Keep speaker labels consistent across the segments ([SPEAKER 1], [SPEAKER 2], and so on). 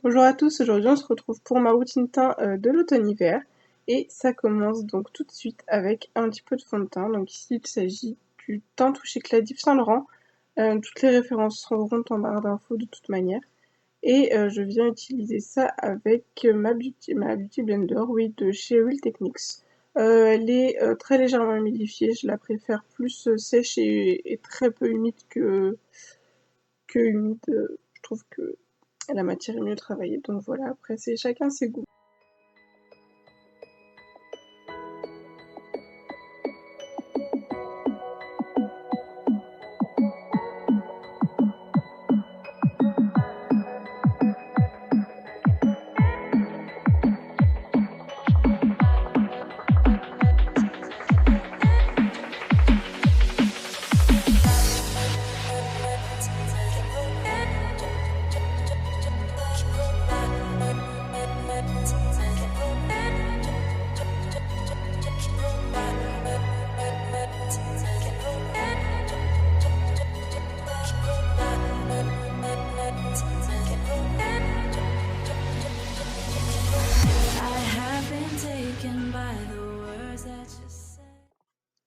[SPEAKER 1] Bonjour à tous, aujourd'hui on se retrouve pour ma routine teint de l'automne-hiver et ça commence donc tout de suite avec un petit peu de fond de teint. Donc ici il s'agit du teint touche éclat d'Yves Saint Laurent. Toutes les références seront en barre d'infos de toute manière. Et je viens utiliser ça avec ma Beauty Blender, oui, de chez Real Techniques. Elle est très légèrement humidifiée, je la préfère plus sèche et très peu humide que humide. Je trouve que la matière est mieux travaillée, donc voilà, après c'est chacun ses goûts.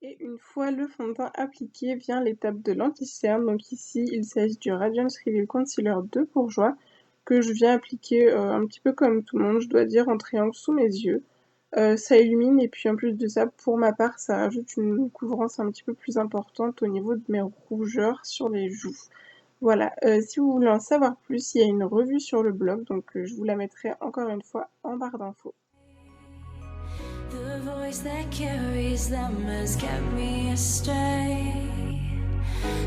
[SPEAKER 1] Et une fois le fond de teint appliqué, vient l'étape de l'anti-cerne. Donc ici, il s'agit du Radiance Reveal Concealer de Bourjois que je viens appliquer un petit peu comme tout le monde, je dois dire, en triangle sous mes yeux. Ça illumine et puis en plus de ça, pour ma part, ça rajoute une couvrance un petit peu plus importante au niveau de mes rougeurs sur les joues. Voilà, si vous voulez en savoir plus, il y a une revue sur le blog, donc je vous la mettrai encore une fois en barre d'infos.
[SPEAKER 2] The voice that carries them has kept me astray.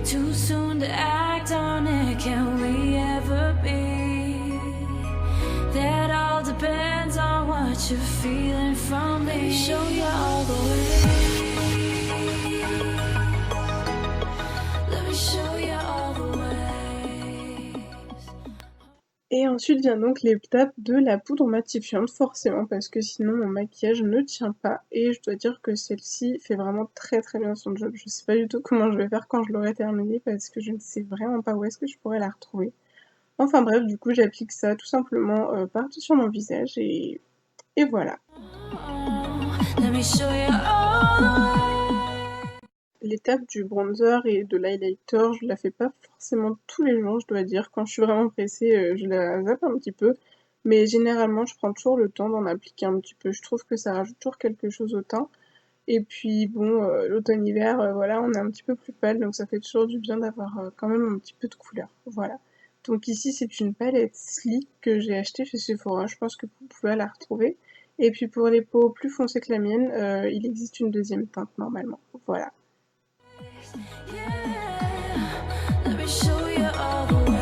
[SPEAKER 2] Too soon to act on it, can we ever be? That all depends on what you're feeling from me. Let me show you all the way. Let me show you all the ways.
[SPEAKER 1] Et ensuite vient donc l'étape de la poudre matifiante, forcément, parce que sinon mon maquillage ne tient pas. Et je dois dire que celle-ci fait vraiment très très bien son job. Je sais pas du tout comment je vais faire quand je l'aurai terminée, parce que je ne sais vraiment pas où est-ce que je pourrais la retrouver. Enfin bref, du coup j'applique ça tout simplement partout sur mon visage et voilà.
[SPEAKER 2] Let me show you all the ways.
[SPEAKER 1] L'étape du bronzer et de l'highlighter, je la fais pas forcément tous les jours, je dois dire. Quand je suis vraiment pressée, je la zappe un petit peu. Mais généralement, je prends toujours le temps d'en appliquer un petit peu. Je trouve que ça rajoute toujours quelque chose au teint. Et puis bon, l'automne-hiver, voilà, on est un petit peu plus pâle, donc ça fait toujours du bien d'avoir quand même un petit peu de couleur. Voilà. Donc ici, c'est une palette Sleek que j'ai achetée chez Sephora. Je pense que vous pouvez la retrouver. Et puis pour les peaux plus foncées que la mienne, il existe une deuxième teinte normalement. Voilà.
[SPEAKER 2] Let me show you all the ways.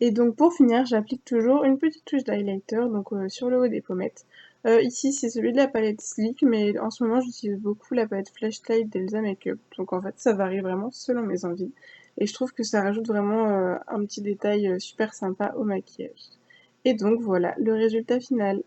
[SPEAKER 1] Et donc pour finir, j'applique toujours une petite touche d'highlighter donc sur le haut des pommettes. Ici c'est celui de la palette Sleek, mais en ce moment j'utilise beaucoup la palette Flashlight d'Elsa Makeup. Donc en fait ça varie vraiment selon mes envies. Et je trouve que ça rajoute vraiment un petit détail super sympa au maquillage. Et donc voilà le résultat final.